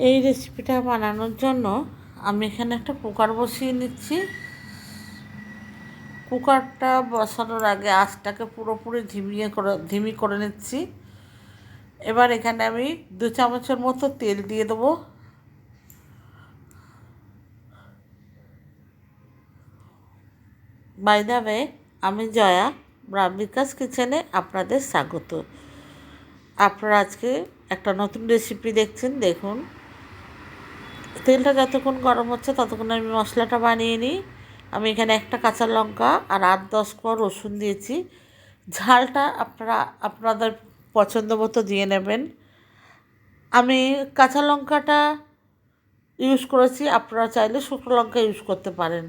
এই রেসিপিটা বানানোর জন্য আমি এখানে একটা কুকার বসিয়ে নিচ্ছি। কুকারটা বসানোর আগে আঁচটাকে পুরোপুরি ধিমি করে নিচ্ছি। এবার এখানে আমি 2 চামচের মতো তেল দিয়ে দেবো। বাই দ্য ওয়ে, আমি জয়া, ব্রাহ্মিকাস কিচেনে আপনাদের স্বাগত। আপনারা আজকে একটা নতুন রেসিপি দেখছেন। দেখুন, তেলটা যতক্ষণ গরম হচ্ছে ততক্ষণ আমি মশলাটা বানিয়ে নিই। আমি এখানে একটা কাঁচা লঙ্কা আর 8-10 কোয়া রসুন দিয়েছি। ঝালটা আপনারা আপনাদের পছন্দ মতো দিয়ে নেবেন। আমি কাঁচা লঙ্কাটা ইউজ করেছি, আপনারা চাইলে শুকনো লঙ্কা ইউজ করতে পারেন।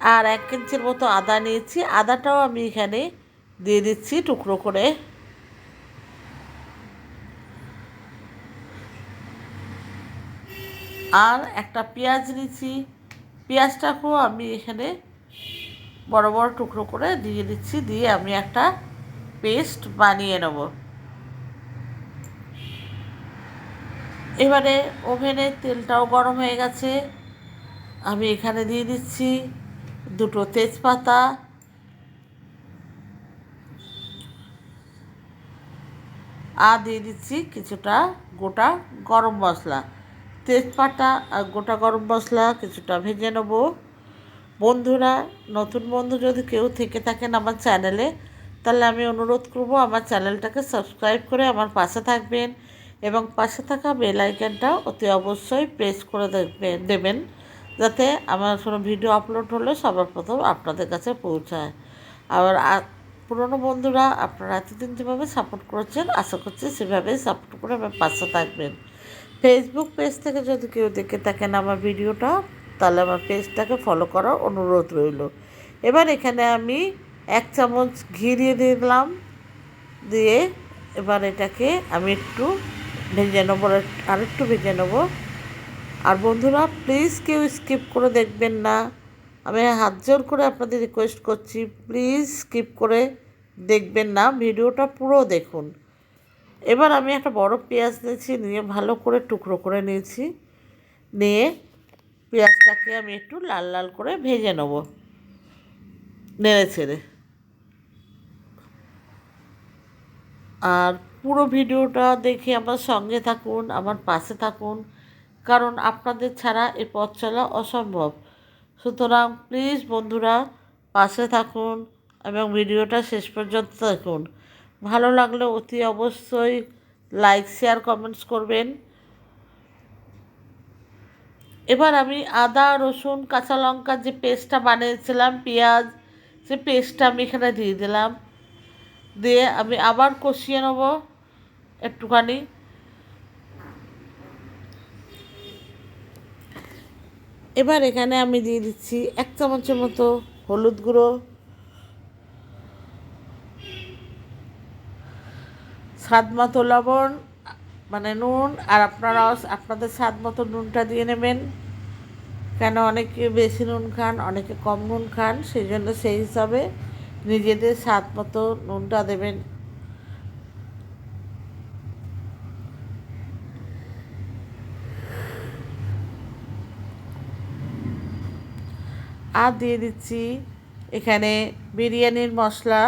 আর 1 ইঞ্চির মতো আদা নিয়েছি, আদাটাও আমি এখানে দিয়ে দিচ্ছি টুকরো করে। আর একটা পেঁয়াজ নিয়েছি, পেঁয়াজটাকেও আমি এখানে বড় বড় টুকরো করে দিয়ে দিচ্ছি। দিয়ে আমি একটা পেস্ট বানিয়ে নেব। এবারে ওভেনের তেলটাও গরম হয়ে গেছে। আমি এখানে দিয়ে দিচ্ছি 2টো তেজপাতা আর দিয়ে দিচ্ছি কিছুটা গোটা গরম মশলা। তেজপাতা আর গোটা গরম মশলা কিছুটা ভেজে নেব। বন্ধুরা, নতুন বন্ধু যদি কেউ থেকে থাকেন আমার চ্যানেলে, তাহলে আমি অনুরোধ করব আমার চ্যানেলটাকে সাবস্ক্রাইব করে আমার পাশে থাকবেন এবং পাশে থাকা বেল আইকনটা অতি অবশ্যই প্রেস করে দেবেন, যাতে আমার কোনো ভিডিও আপলোড হলে সবার প্রথম আপনাদের কাছে পৌঁছায়। আবার পুরনো বন্ধুরা, আপনারা এতদিন যেভাবে সাপোর্ট করেছেন, আশা করছি সেভাবেই সাপোর্ট করে আমার পাশে থাকবেন। ফেসবুক পেজ থেকে যদি কেউ দেখে থাকেন আমার ভিডিওটা, তাহলে আমার পেজটাকে ফলো করার অনুরোধ রইল। এবার এখানে আমি 1 চামচ ঘি দিয়ে দিলাম। দিয়ে এবার এটাকে আমি একটু ভেজে নেবো, আরেকটু ভেজে নেবো। আর বন্ধুরা, প্লিজ কেউ স্কিপ করে দেখবেন না। আমি হাত জোর করে আপনাদের রিকোয়েস্ট করছি, প্লিজ স্কিপ করে দেখবেন না, ভিডিওটা পুরো দেখুন। এবার আমি একটা বড় পেঁয়াজ নিয়েছি, নিয়ে ভালো করে টুকরো করে নিয়েছি। নিয়ে পেঁয়াজটাকে আমি একটু লাল লাল করে ভেজে নেব, নেড়ে ছেড়ে। আর পুরো ভিডিওটা দেখে আমার সঙ্গে থাকুন, আমার পাশে থাকুন, কারণ আপনাদের ছাড়া এ পথ চলা অসম্ভব। সুতরাং প্লিজ বন্ধুরা, পাশে থাকুন এবং ভিডিওটা শেষ পর্যন্ত দেখুন। ভালো লাগলে অতি অবশ্যই লাইক, শেয়ার, কমেন্টস করবেন। এবার আমি আদা, রসুন, কাঁচা লঙ্কার যে পেস্টটা বানিয়েছিলাম, পেঁয়াজ, সে পেস্টটা আমি এখানে দিয়ে দিলাম। দিয়ে আমি আবার কষিয়ে নেব একটুখানি। এবার এখানে আমি দিয়ে দিচ্ছি 1 চামচের মতো হলুদ গুঁড়ো, স্বাদ মতো লবণ মানে নুন, আর আপনারাও আপনাদের স্বাদ মতো নুনটা দিয়ে নেবেন। কেন অনেকে বেশি নুন খান, অনেকে কম নুন খান, সেই জন্য সেই হিসাবে নিজেদের স্বাদ মতো নুনটা দেবেন। আর দিয়ে দিচ্ছি এখানে বিরিয়ানির মশলা,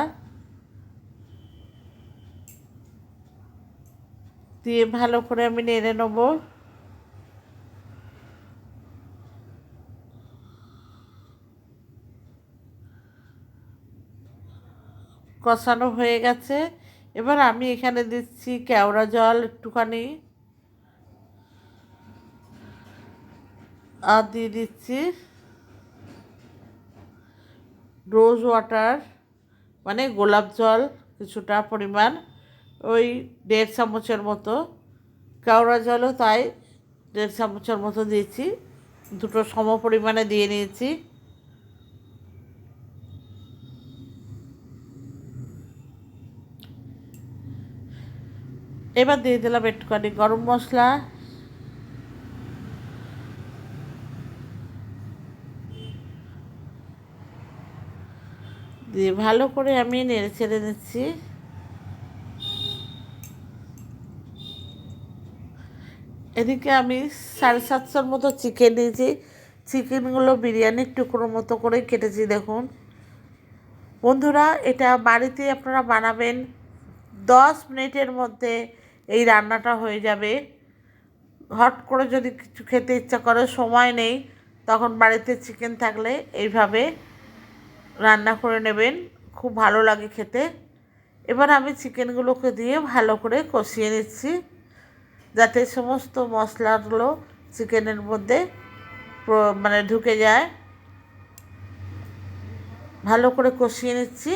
দিয়ে ভালো করে আমি নেড়ে নেব। কষানো হয়ে গেছে। এবার আমি এখানে দিচ্ছি কেওড়া জল একটুখানি, আর দিয়ে দিচ্ছি রোজ ওয়াটার মানে গোলাপ জল কিছুটা পরিমাণ, ওই 1.5 চামচের মতো। কেওড়া জলও তাই 1.5 চামচের মতো দিয়েছি, দুটো সম পরিমাণে দিয়ে নিয়েছি। এবার দিয়ে দিলাম একটুখানি গরম মশলা, দিয়ে ভালো করে আমি নেড়ে ছেড়ে নিচ্ছি। এদিকে আমি 750 মতো চিকেন নিয়েছি। চিকেনগুলো বিরিয়ানির টুকরোর মতো করে কেটেছি। দেখুন বন্ধুরা, এটা বাড়িতে আপনারা বানাবেন, 10 মিনিটের মধ্যে এই রান্নাটা হয়ে যাবে। হট করে যদি কিছু খেতে ইচ্ছা করে, সময় নেই, তখন বাড়িতে চিকেন থাকলে এইভাবে রান্না করে নেবেন, খুব ভালো লাগে খেতে। এবার আমি চিকেনগুলোকে দিয়ে ভালো করে কষিয়ে নিচ্ছি, যাতে সমস্ত মশলাগুলো চিকেনের মধ্যে মানে ঢুকে যায়। ভালো করে কষিয়ে নিচ্ছি।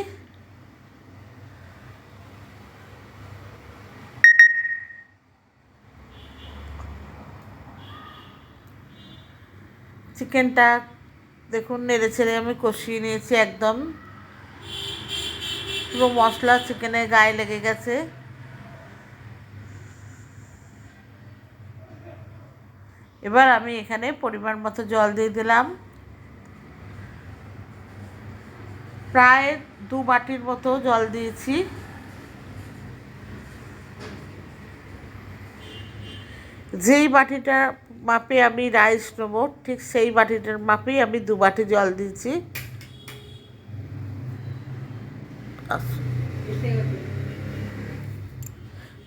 চিকেনটা দেখুন নেড়ে ছেড়ে আমি কষিয়ে নিয়েছি, একদম পুরো মশলা চিকেনের গায়ে লেগে গেছে। এবার আমি এখানে পরিমাণ মতো জল দিয়ে দিলাম, প্রায় 2 বাটির মতো জল দিয়েছি। যেই বাটিটা মাপে আমি রাইস নেব, ঠিক সেই বাটিটার মাপেই আমি 2 বাটি জল দিয়েছি।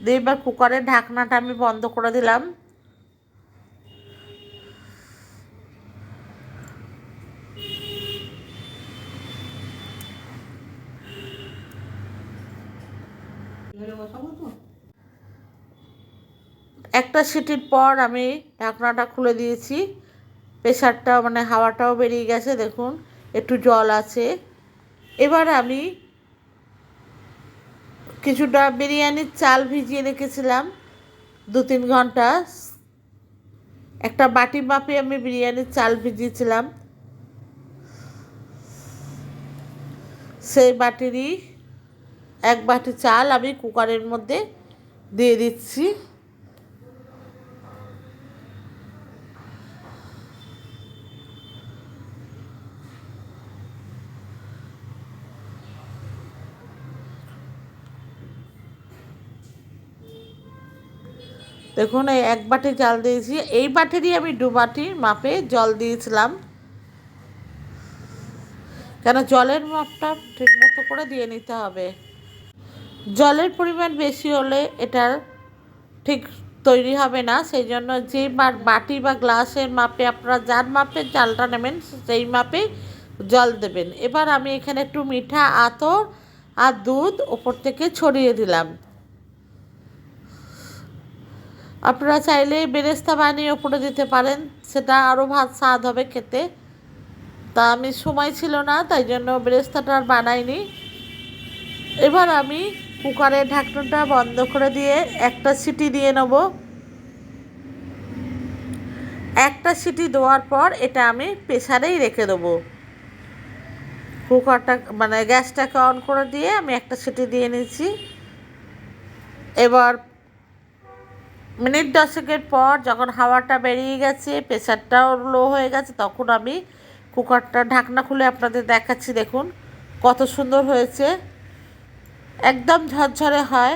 দিয়ে এবার কুকারের ঢাকনাটা আমি বন্ধ করে দিলাম। একটা সিটির পর আমি ঢাকনাটা খুলে দিয়েছি। প্রেশারটা মানে হাওয়াটাও বেরিয়ে গেছে, দেখুন একটু জল আছে। এবার আমি কিছুটা বিরিয়ানির চাল ভিজিয়ে রেখেছিলাম 2-3 ঘন্টা। একটা বাটি মাপে আমি বিরিয়ানির চাল ভিজিয়েছিলাম, সেই বাটিরই 1 বাটি চাল আমি কুকারের মধ্যে দিয়ে দিচ্ছি। দেখুন এই 1 বাটি চাল দিয়েছি, এই বাটিরই আমি 2 বাটি মাপে জল দিয়েছিলাম, কেন জলের মাপটা ঠিক মতো করে দিয়ে নিতে হবে। জলের পরিমাণ বেশি হলে এটা ঠিক তৈরি হবে না, সেই জন্য যে বাটি বা গ্লাসের মাপে আপনারা যার মাপে চালটা নেবেন সেই মাপে জল দেবেন। এবার আমি এখানে একটু মিঠা আতর আর দুধ ওপর থেকে ছড়িয়ে দিলাম। আপনারা চাইলে বেরেস্তা বানিয়ে ওপরে দিতে পারেন, সেটা আরও ভাত স্বাদ হবে খেতে। তা আমি সময় ছিল না, তাই জন্য বেরেস্তাটা আর বানাইনি। এবার আমি কুকারের ঢাকনাটা বন্ধ করে দিয়ে একটা সিটি দিয়ে নেব। একটা সিটি দেওয়ার পর এটা আমি প্রেসারেই রেখে দেবো। কুকারটা মানে গ্যাসটাকে অন করে দিয়ে আমি একটা সিটি দিয়ে নিয়েছি। এবার মিনিট 10 পর যখন হাওয়াটা বেরিয়ে গেছে, প্রেসারটাও লো হয়ে গেছে, তখন আমি কুকারটা ঢাকনা খুলে আপনাদের দেখাচ্ছি। দেখুন কত সুন্দর হয়েছে, একদম ঝরঝরে হয়।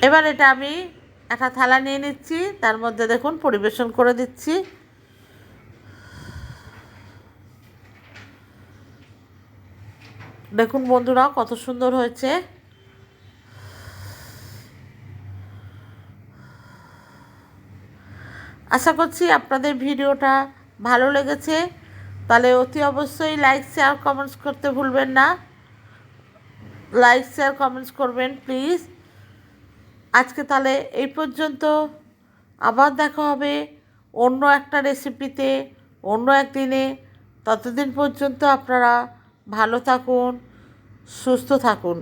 এবার এটা আমি একটা থালা নিয়ে নিচ্ছি, তার মধ্যে দেখুন পরিবেশন করে দিচ্ছি। দেখুন বন্ধুরা কত সুন্দর হয়েছে। আশা করছি আপনাদের ভিডিওটা ভালো লেগেছে, তাহলে অতি অবশ্যই লাইক শেয়ার কমেন্টস করতে ভুলবেন না। লাইক শেয়ার কমেন্টস করবেন প্লিজ। আজকে তাহলে এই পর্যন্ত, আবার দেখা হবে অন্য একটা রেসিপিতে অন্য একদিনে। ততদিন পর্যন্ত আপনারা ভালো থাকুন, সুস্থ থাকুন।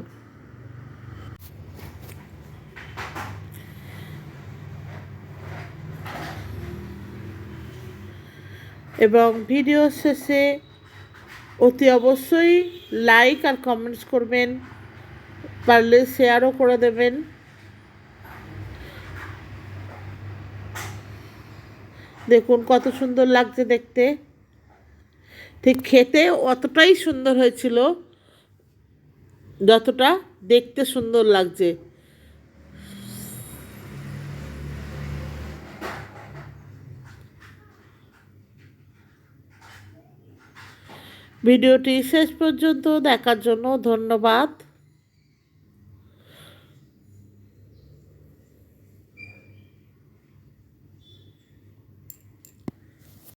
এবং ভিডিও শেষে অতি অবশ্যই লাইক আর কমেন্টস করবেন, পারলে শেয়ারও করে দেবেন। দেখুন কত সুন্দর লাগছে দেখতে, ঠিক খেতে অতটাই সুন্দর হয়েছিল যতটা দেখতে সুন্দর লাগছে। ভিডিওটি শেষ পর্যন্ত দেখার জন্য ধন্যবাদ।